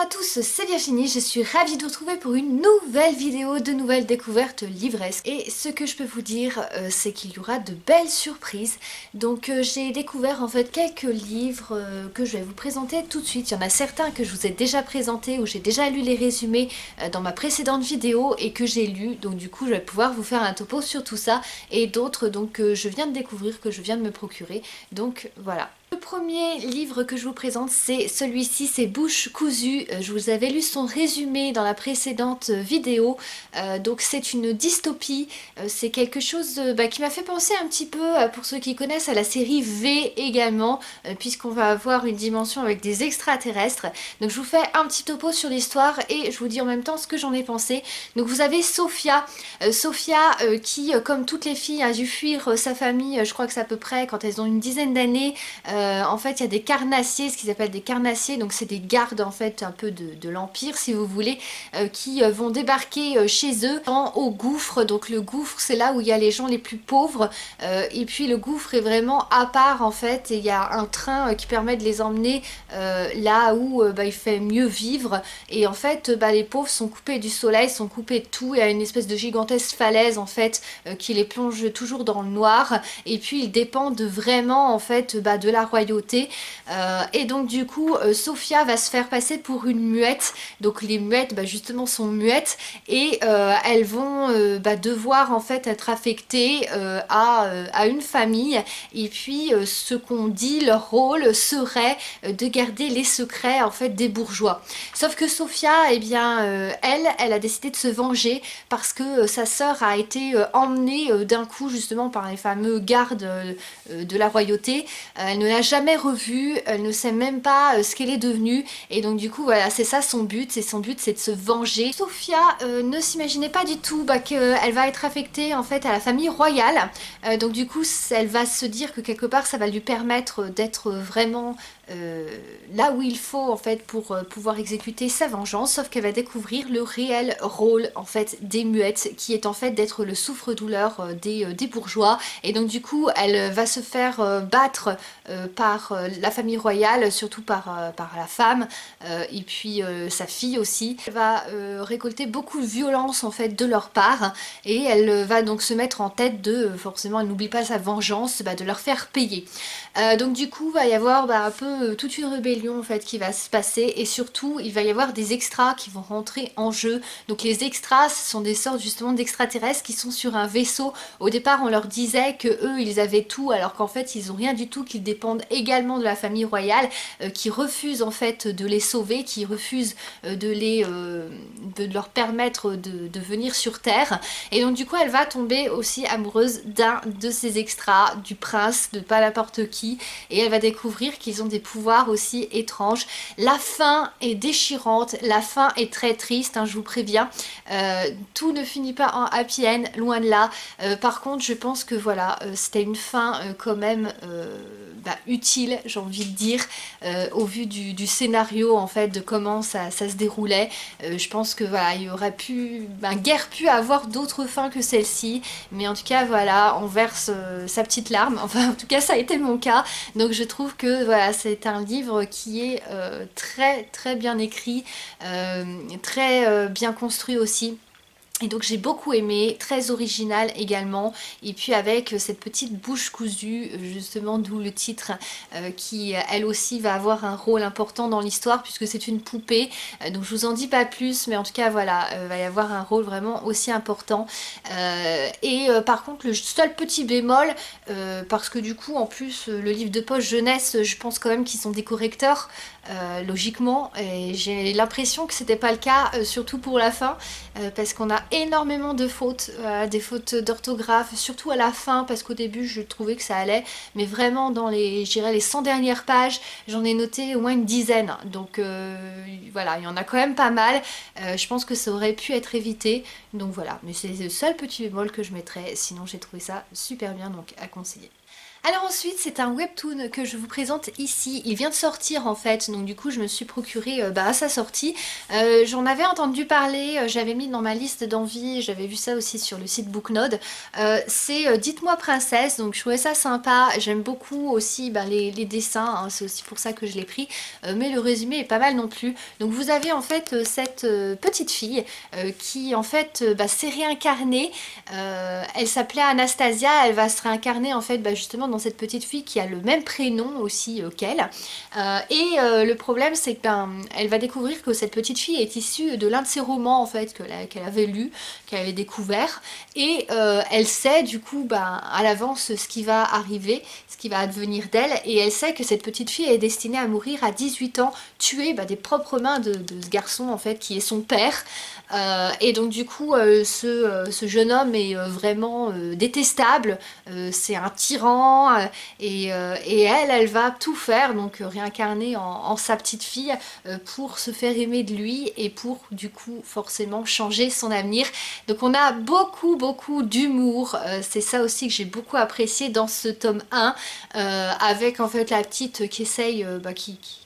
à tous, c'est Virginie, je suis ravie de vous retrouver pour une nouvelle vidéo de nouvelles découvertes livresques. Et ce que je peux vous dire, c'est qu'il y aura de belles surprises. Donc j'ai découvert en fait quelques livres que je vais vous présenter tout de suite. Il y en a certains que je vous ai déjà présentés ou j'ai déjà lu les résumés dans ma précédente vidéo et que j'ai lu. Donc du coup je vais pouvoir vous faire un topo sur tout ça. Et d'autres donc que je viens de découvrir, que je viens de me procurer. Donc voilà. Le premier livre que je vous présente, c'est celui-ci, c'est Bouche cousue. Je vous avais lu son résumé dans la précédente vidéo. Donc c'est une dystopie. C'est quelque chose qui m'a fait penser un petit peu, pour ceux qui connaissent, à la série V également, puisqu'on va avoir une dimension avec des extraterrestres. Donc je vous fais un petit topo sur l'histoire et je vous dis en même temps ce que j'en ai pensé. Donc vous avez Sophia. Sophia qui, comme toutes les filles, a dû fuir sa famille, je crois que c'est à peu près quand elles ont une dizaine d'années. En fait il y a des carnassiers, ce qu'ils appellent des carnassiers, donc c'est des gardes en fait un peu de l'Empire si vous voulez, qui vont débarquer chez eux au gouffre. Donc le gouffre c'est là où il y a les gens les plus pauvres, et puis le gouffre est vraiment à part en fait, et il y a un train qui permet de les emmener là où il fait mieux vivre. Et en fait les pauvres sont coupés du soleil, sont coupés de tout, il y a une espèce de gigantesque falaise en fait qui les plonge toujours dans le noir, et puis ils dépendent vraiment en fait de la royauté. Et donc du coup Sophia va se faire passer pour une muette. Donc les muettes justement sont muettes, et elles vont devoir en fait être affectées à une famille. Et puis ce qu'on dit, leur rôle serait de garder les secrets en fait des bourgeois. Sauf que Sophia, eh bien elle a décidé de se venger parce que sa sœur a été emmenée d'un coup justement par les fameux gardes de la royauté. Elle ne l'a jamais revue, elle ne sait même pas ce qu'elle est devenue, et donc du coup voilà, c'est ça son but, c'est de se venger. Sophia ne s'imaginait pas du tout qu'elle va être affectée en fait à la famille royale, donc du coup elle va se dire que quelque part ça va lui permettre d'être vraiment là où il faut en fait pour pouvoir exécuter sa vengeance. Sauf qu'elle va découvrir le réel rôle en fait des muettes, qui est en fait d'être le souffre-douleur des bourgeois. Et donc du coup elle va se faire battre par la famille royale, surtout par la femme, et puis sa fille aussi. Elle va récolter beaucoup de violence en fait de leur part, et elle va donc se mettre en tête de, forcément elle n'oublie pas sa vengeance, de leur faire payer. Donc du coup va y avoir un peu toute une rébellion en fait qui va se passer, et surtout il va y avoir des extras qui vont rentrer en jeu. Donc les extras, ce sont des sortes justement d'extraterrestres qui sont sur un vaisseau. Au départ on leur disait que eux ils avaient tout, alors qu'en fait ils ont rien du tout, qu'ils dépendent également de la famille royale, qui refuse en fait de les sauver, qui refuse de leur permettre de venir sur Terre. Et donc du coup elle va tomber aussi amoureuse d'un de ces extras, du prince, de pas n'importe qui, et elle va découvrir qu'ils ont des pouvoirs aussi étranges. La fin est déchirante, la fin est très triste, je vous préviens. Tout ne finit pas en happy end, loin de là. Par contre je pense que voilà, c'était une fin quand même utile, j'ai envie de dire, au vu du scénario en fait, de comment ça se déroulait. Je pense que voilà, il y aurait guère pu avoir d'autres fins que celle-ci, mais en tout cas voilà, on verse sa petite larme, enfin en tout cas ça a été mon cas. Donc je trouve que voilà, c'est un livre qui est très très bien écrit, très bien construit aussi. Et donc j'ai beaucoup aimé, très original également, et puis avec cette petite bouche cousue, justement d'où le titre, qui elle aussi va avoir un rôle important dans l'histoire puisque c'est une poupée. Donc je vous en dis pas plus, mais en tout cas voilà, va y avoir un rôle vraiment aussi important. Par contre le seul petit bémol, parce que du coup en plus le livre de poche jeunesse, je pense quand même qu'ils sont des correcteurs, logiquement, et j'ai l'impression que c'était pas le cas, surtout pour la fin, parce qu'on a énormément de fautes, des fautes d'orthographe, surtout à la fin, parce qu'au début je trouvais que ça allait, mais vraiment dans les 100 dernières pages, j'en ai noté au moins une dizaine. Donc voilà, il y en a quand même pas mal. Je pense que ça aurait pu être évité, donc voilà, mais c'est le seul petit bémol que je mettrais. Sinon j'ai trouvé ça super bien, donc à conseiller. Alors ensuite, c'est un webtoon que je vous présente ici. Il vient de sortir en fait, donc du coup je me suis procuré à sa sortie. J'en avais entendu parler, j'avais mis dans ma liste d'envie, j'avais vu ça aussi sur le site Booknode. C'est Dites-moi princesse, donc je trouvais ça sympa. J'aime beaucoup aussi les dessins, hein, c'est aussi pour ça que je l'ai pris. Mais le résumé est pas mal non plus. Donc vous avez en fait cette petite fille qui en fait s'est réincarnée. Elle s'appelait Anastasia, elle va se réincarner en fait justement dans cette petite fille qui a le même prénom aussi qu'elle. Le problème c'est que elle va découvrir que cette petite fille est issue de l'un de ses romans en fait qu'elle avait lu, qu'elle avait découvert. Et elle sait du coup à l'avance ce qui va arriver, ce qui va advenir d'elle. Et elle sait que cette petite fille est destinée à mourir à 18 ans, tuée des propres mains de ce garçon en fait qui est son père. Et donc du coup ce jeune homme est vraiment détestable, c'est un tyran et elle va tout faire, donc réincarner en sa petite fille pour se faire aimer de lui et pour du coup forcément changer son avenir. Donc on a beaucoup d'humour, c'est ça aussi que j'ai beaucoup apprécié dans ce tome 1, avec en fait la petite qui essaye,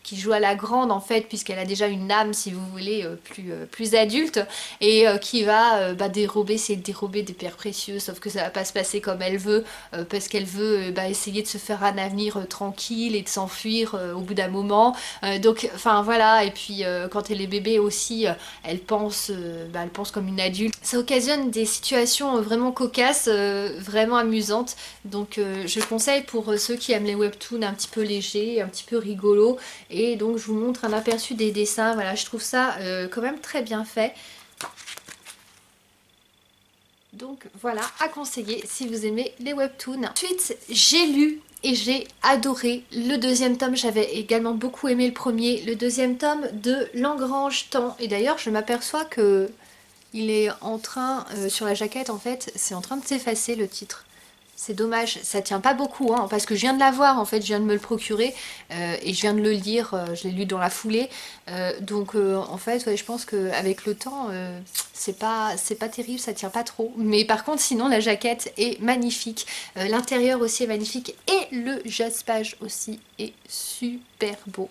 qui joue à la grande en fait, puisqu'elle a déjà une âme si vous voulez plus adulte, et qui va essayer de dérober des pierres précieuses, sauf que ça va pas se passer comme elle veut, parce qu'elle veut essayer de se faire un avenir tranquille et de s'enfuir au bout d'un moment. Donc enfin voilà, et puis quand elle est bébé aussi, elle pense comme une adulte. Ça occasionne des situations vraiment cocasses, vraiment amusantes. Donc je conseille pour ceux qui aiment les webtoons un petit peu légers, un petit peu rigolos. Et donc je vous montre un aperçu des dessins. Voilà, je trouve ça quand même très bien fait. Donc voilà, à conseiller si vous aimez les webtoons. Ensuite, j'ai lu et j'ai adoré le deuxième tome. J'avais également beaucoup aimé le premier. Le deuxième tome de L'Engrange Temps. Et d'ailleurs, je m'aperçois que il est en train, sur la jaquette en fait, c'est en train de s'effacer le titre. C'est dommage, ça tient pas beaucoup, hein, parce que je viens de l'avoir en fait, je viens de me le procurer et je viens de le lire, je l'ai lu dans la foulée. Donc en fait, ouais, je pense qu'avec le temps, c'est pas terrible, ça tient pas trop. Mais par contre, sinon, la jaquette est magnifique. L'intérieur aussi est magnifique et le jaspage aussi est super beau.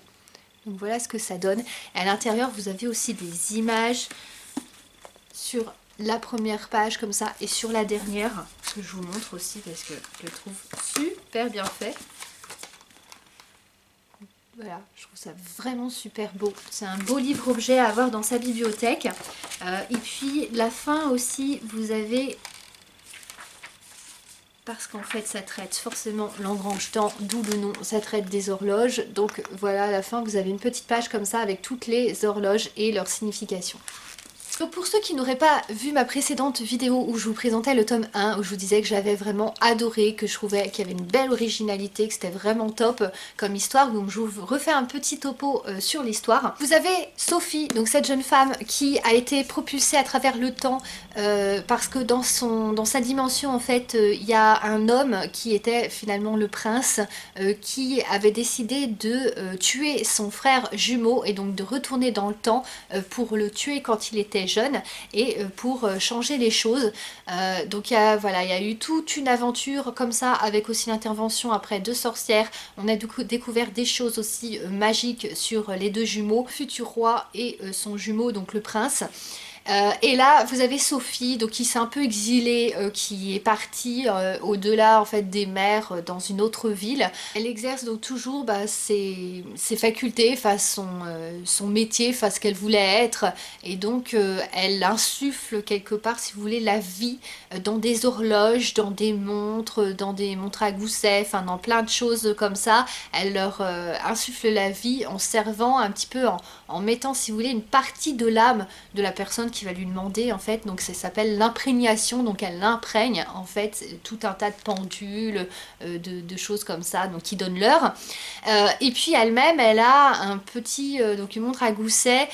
Donc voilà ce que ça donne. Et à l'intérieur, vous avez aussi des images sur la première page comme ça et sur la dernière que je vous montre aussi parce que je le trouve super bien fait. Voilà, je trouve ça vraiment super beau. C'est un beau livre objet à avoir dans sa bibliothèque. Et puis la fin aussi, vous avez, parce qu'en fait ça traite forcément l'engrange temps, d'où le nom, ça traite des horloges. Donc voilà, à la fin vous avez une petite page comme ça avec toutes les horloges et leur signification. Donc pour ceux qui n'auraient pas vu ma précédente vidéo où je vous présentais le tome 1, où je vous disais que j'avais vraiment adoré, que je trouvais qu'il y avait une belle originalité, que c'était vraiment top comme histoire, donc je vous refais un petit topo sur l'histoire. Vous avez Sophie, donc cette jeune femme qui a été propulsée à travers le temps parce que dans sa dimension en fait, il y a un homme qui était finalement le prince qui avait décidé de tuer son frère jumeau et donc de retourner dans le temps pour le tuer quand il était jeune et pour changer les choses. Donc il y a eu toute une aventure comme ça avec aussi l'intervention après deux sorcières. On a du coup découvert des choses aussi magiques sur les deux jumeaux, futur roi et son jumeau donc le prince. Et là vous avez Sophie donc qui s'est un peu exilée, qui est partie au-delà en fait des mers dans une autre ville. Elle exerce donc toujours ses facultés, enfin son métier, enfin ce qu'elle voulait être, et donc elle insuffle quelque part si vous voulez la vie dans des horloges, dans des montres à gousset, enfin dans plein de choses comme ça. Elle leur insuffle la vie en servant un petit peu, en mettant si vous voulez une partie de l'âme de la personne qui va lui demander en fait, donc ça s'appelle l'imprégnation, donc elle imprègne en fait tout un tas de pendules, de choses comme ça, donc qui donnent l'heure. Et puis elle-même, elle a un petit, donc une montre à gousset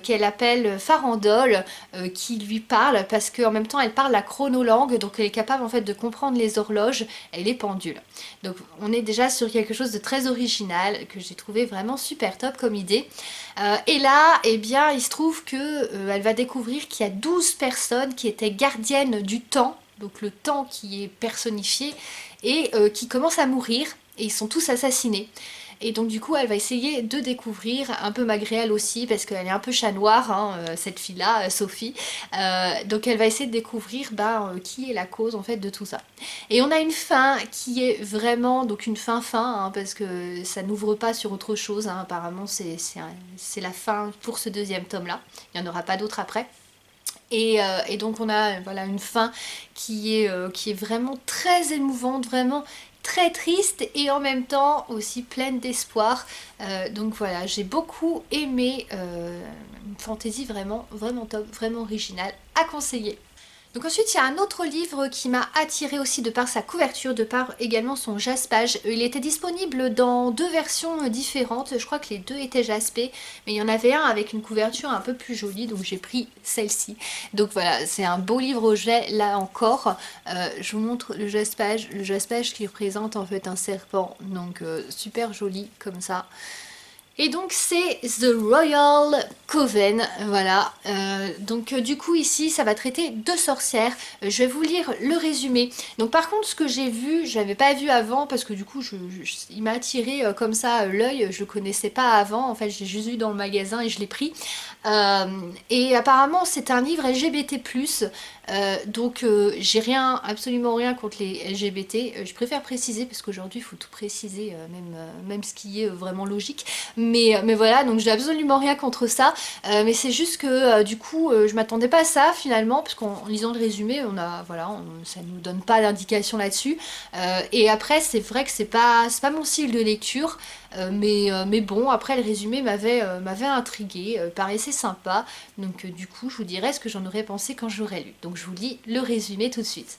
qu'elle appelle farandole, qui lui parle parce qu'en même temps elle parle la chronolangue, donc elle est capable en fait de comprendre les horloges et les pendules. Donc on est déjà sur quelque chose de très original que j'ai trouvé vraiment super top comme idée. Et là, eh bien, il se trouve que elle va découvrir qu'il y a 12 personnes qui étaient gardiennes du temps, donc le temps qui est personnifié, et qui commencent à mourir et ils sont tous assassinés. Et donc du coup elle va essayer de découvrir, un peu malgré elle aussi parce qu'elle est un peu chat noir, hein, cette fille là, Sophie. Donc elle va essayer de découvrir qui est la cause en fait de tout ça. Et on a une fin qui est vraiment, donc une fin hein, parce que ça n'ouvre pas sur autre chose, hein. Apparemment c'est la fin pour ce deuxième tome là, il n'y en aura pas d'autres après. Et donc on a voilà, une fin qui est vraiment très émouvante, vraiment très triste et en même temps aussi pleine d'espoir. Donc voilà, j'ai beaucoup aimé une fantaisie vraiment, vraiment top, vraiment originale, à conseiller. Donc ensuite il y a un autre livre qui m'a attiré aussi de par sa couverture, de par également son jaspage. Il était disponible dans 2 versions différentes, je crois que les 2 étaient jaspés, mais il y en avait un avec une couverture un peu plus jolie, donc j'ai pris celle-ci. Donc voilà, c'est un beau livre au jet là encore. Je vous montre le jaspage qui représente en fait un serpent, donc super joli comme ça. Et donc c'est The Royal Coven, voilà. Donc du coup ici ça va traiter de sorcières. Je vais vous lire le résumé. Donc par contre ce que j'ai vu, je l'avais pas vu avant parce que du coup il m'a attiré comme ça l'œil, je le connaissais pas avant, en fait j'ai juste vu dans le magasin et je l'ai pris. Et apparemment c'est un livre LGBT+, donc j'ai absolument rien contre les LGBT, je préfère préciser parce qu'aujourd'hui il faut tout préciser, même ce qui est vraiment logique. Mais voilà, donc j'ai absolument rien contre ça, mais c'est juste que du coup je m'attendais pas à ça finalement, parce qu'en lisant le résumé, ça nous donne pas d'indication là-dessus. Et après c'est vrai que c'est pas mon style de lecture, mais bon, après le résumé m'avait intriguée, paraissait sympa, donc du coup je vous dirai ce que j'en aurais pensé quand j'aurais lu. Donc je vous lis le résumé tout de suite.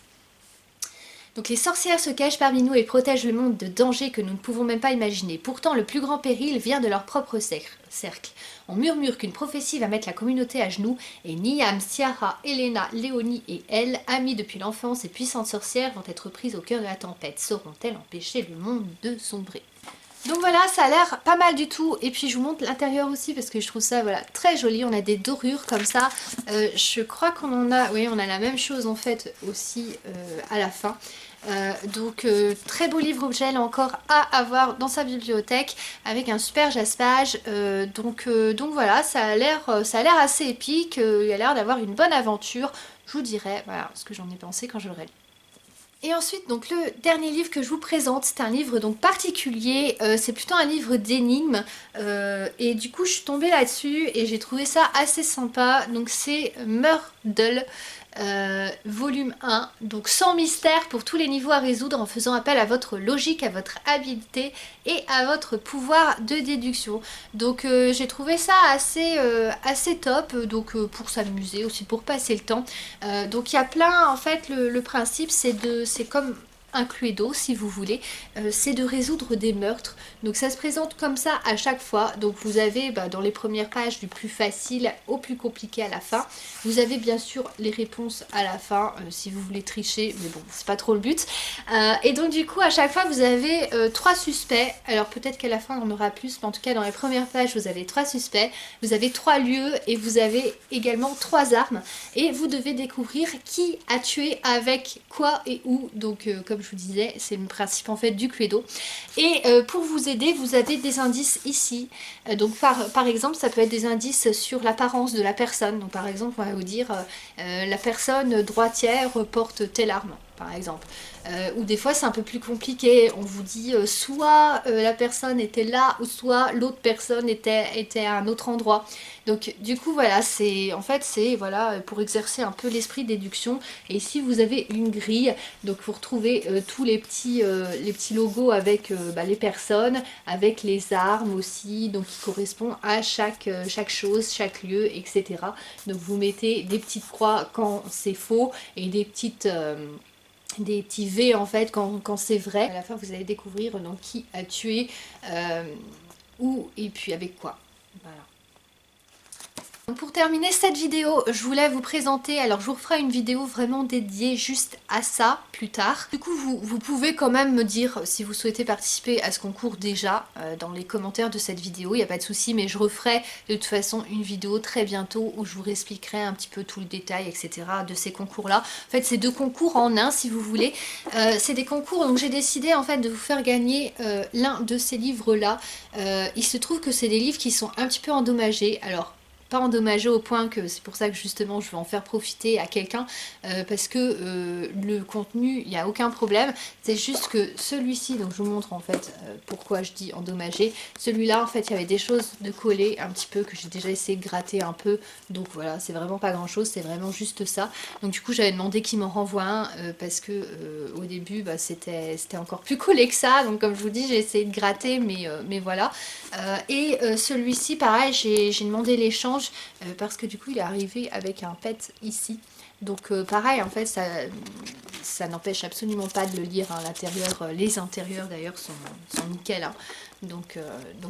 Donc les sorcières se cachent parmi nous et protègent le monde de dangers que nous ne pouvons même pas imaginer. Pourtant, le plus grand péril vient de leur propre cercle. On murmure qu'une prophétie va mettre la communauté à genoux, et Niam, Ciara, Elena, Léonie et elle, amies depuis l'enfance et puissantes sorcières, vont être prises au cœur de la tempête. Sauront-elles empêcher le monde de sombrer? Donc voilà, ça a l'air pas mal du tout. Et puis je vous montre l'intérieur aussi parce que je trouve ça voilà, très joli. On a des dorures comme ça. Je crois qu'on en a... Oui, on a la même chose en fait aussi à la fin. Donc très beau livre objet là encore à avoir dans sa bibliothèque avec un super jaspage. Donc voilà, ça a l'air assez épique. Il a l'air d'avoir une bonne aventure. Je vous dirai voilà, ce que j'en ai pensé quand je l'aurai lu. Et ensuite, donc le dernier livre que je vous présente, c'est un livre donc particulier, c'est plutôt un livre d'énigmes, et du coup je suis tombée là-dessus et j'ai trouvé ça assez sympa. Donc c'est Murdle, volume 1, donc sans mystère pour tous les niveaux à résoudre en faisant appel à votre logique, à votre habileté et à votre pouvoir de déduction. Donc j'ai trouvé ça assez top, donc pour s'amuser aussi, pour passer le temps. Donc il y a plein, en fait le principe c'est comme un Cluedo si vous voulez, c'est de résoudre des meurtres. Donc ça se présente comme ça à chaque fois. Donc vous avez dans les premières pages du plus facile au plus compliqué à la fin. Vous avez bien sûr les réponses à la fin si vous voulez tricher, mais bon c'est pas trop le but. Et donc du coup à chaque fois vous avez 3 suspects. Alors peut-être qu'à la fin on en aura plus, mais en tout cas dans les premières pages vous avez 3 suspects. Vous avez 3 lieux et vous avez également 3 armes. Et vous devez découvrir qui a tué avec quoi et où. Donc comme je vous disais, c'est le principe en fait du Cluedo. Et pour vous aider, vous avez des indices ici. Donc par exemple, ça peut être des indices sur l'apparence de la personne. Donc par exemple, on va vous dire la personne droitière porte telle arme, par exemple. Ou des fois c'est un peu plus compliqué, on vous dit soit la personne était là ou soit l'autre personne était à un autre endroit. Donc du coup voilà, c'est voilà, pour exercer un peu l'esprit de déduction. Et ici vous avez une grille, donc vous retrouvez tous les petits logos avec les personnes, avec les armes aussi, donc qui correspondent à chaque chose, chaque lieu, etc. Donc vous mettez des petites croix quand c'est faux et des petits V en fait quand c'est vrai. À la fin vous allez découvrir donc qui a tué, où et puis avec quoi. Voilà. Pour terminer cette vidéo, je voulais vous présenter, alors je vous referai une vidéo vraiment dédiée juste à ça plus tard. Du coup vous pouvez quand même me dire si vous souhaitez participer à ce concours déjà dans les commentaires de cette vidéo, il n'y a pas de souci, mais je referai de toute façon une vidéo très bientôt où je vous expliquerai un petit peu tout le détail etc. de ces concours là. En fait c'est 2 concours en un si vous voulez. C'est des concours, donc j'ai décidé en fait de vous faire gagner l'un de ces livres là. Il se trouve que c'est des livres qui sont un petit peu endommagés, alors pas endommagé au point que c'est pour ça que justement je vais en faire profiter à quelqu'un parce que le contenu, il n'y a aucun problème, c'est juste que celui-ci, donc je vous montre en fait pourquoi je dis endommagé, celui-là en fait il y avait des choses de coller un petit peu que j'ai déjà essayé de gratter un peu, donc voilà, c'est vraiment pas grand chose, c'est vraiment juste ça. Donc du coup j'avais demandé qu'il m'en renvoie un parce que au début bah, c'était encore plus collé que ça, donc comme je vous dis j'ai essayé de gratter mais voilà. Et celui-ci pareil j'ai demandé l'échange parce que du coup il est arrivé avec un pet ici, donc pareil en fait ça n'empêche absolument pas de le lire à l'intérieur, les intérieurs d'ailleurs sont nickel hein. Donc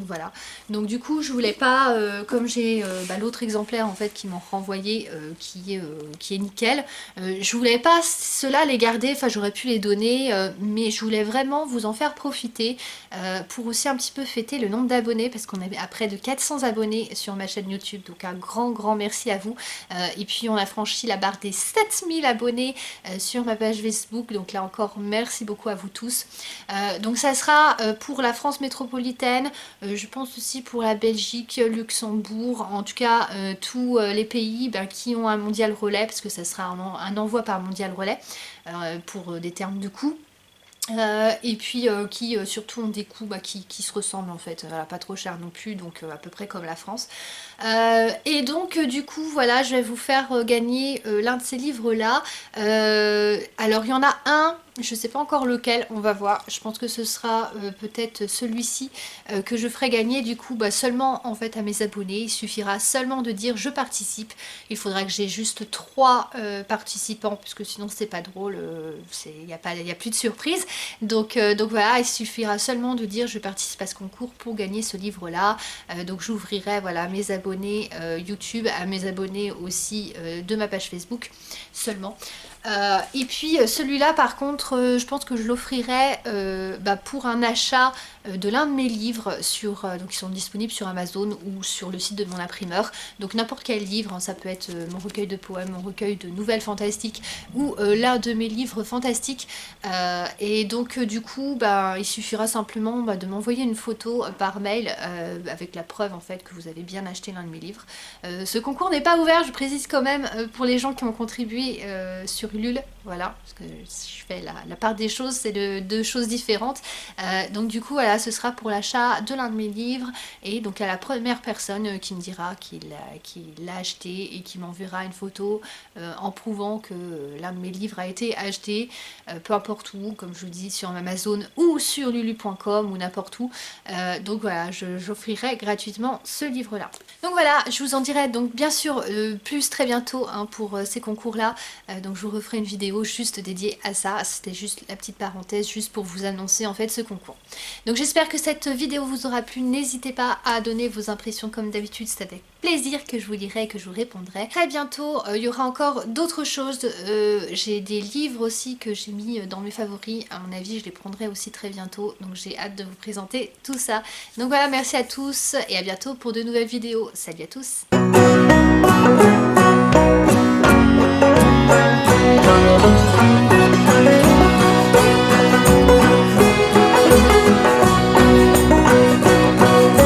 voilà, donc du coup je voulais pas comme j'ai l'autre exemplaire en fait qui m'ont renvoyé qui est nickel, je voulais pas cela les garder, enfin j'aurais pu les donner mais je voulais vraiment vous en faire profiter pour aussi un petit peu fêter le nombre d'abonnés parce qu'on est à près de 400 abonnés sur ma chaîne YouTube, donc un grand merci à vous et puis on a franchi la barre des 7000 abonnés sur ma page Facebook, donc là encore merci beaucoup à vous tous. Donc ça sera pour la France métropolitaine, je pense aussi pour la Belgique, Luxembourg, en tout cas tous les pays qui ont un mondial relais, parce que ça sera un envoi par mondial relais pour des termes de coût. Et puis qui surtout ont des coûts qui se ressemblent en fait, voilà, pas trop cher non plus, donc à peu près comme la France. Et donc du coup voilà, je vais vous faire gagner l'un de ces livres là. Alors il y en a un, je sais pas encore lequel, on va voir, je pense que ce sera peut-être celui-ci que je ferai gagner du coup seulement en fait à mes abonnés. Il suffira seulement de dire je participe, il faudra que j'ai juste 3 participants puisque sinon c'est pas drôle, il n'y a plus de surprise. Donc voilà, il suffira seulement de dire je participe à ce concours pour gagner ce livre là. Donc j'ouvrirai voilà, à mes abonnés YouTube, à mes abonnés aussi de ma page Facebook seulement. Et puis celui-là par contre je pense que je l'offrirai pour un achat de l'un de mes livres donc ils sont disponibles sur Amazon ou sur le site de mon imprimeur, donc n'importe quel livre hein, ça peut être mon recueil de poèmes, mon recueil de nouvelles fantastiques ou l'un de mes livres fantastiques et donc du coup il suffira simplement de m'envoyer une photo par mail avec la preuve en fait que vous avez bien acheté l'un de mes livres. Ce concours n'est pas ouvert, je précise quand même, pour les gens qui ont contribué sur Ulule, voilà, parce que je fais la part des choses, c'est deux choses différentes. Donc du coup voilà, ce sera pour l'achat de l'un de mes livres et donc à la première personne qui me dira qu'il l'a acheté et qui m'enverra une photo en prouvant que l'un de mes livres a été acheté, peu importe où, comme je vous dis, sur Amazon ou sur lulu.com ou n'importe où. Donc voilà, j'offrirai gratuitement ce livre là. Donc voilà, je vous en dirai donc bien sûr plus très bientôt hein, pour ces concours là. Donc je vous referai une vidéo juste dédiée à ça. C'était juste la petite parenthèse, juste pour vous annoncer en fait ce concours. Donc j'espère que cette vidéo vous aura plu. N'hésitez pas à donner vos impressions comme d'habitude, c'est avec plaisir que je vous lirai et que je vous répondrai. Très bientôt, il y aura encore d'autres choses. J'ai des livres aussi que j'ai mis dans mes favoris. À mon avis, je les prendrai aussi très bientôt. Donc j'ai hâte de vous présenter tout ça. Donc voilà, merci à tous et à bientôt pour de nouvelles vidéos. Salut à tous!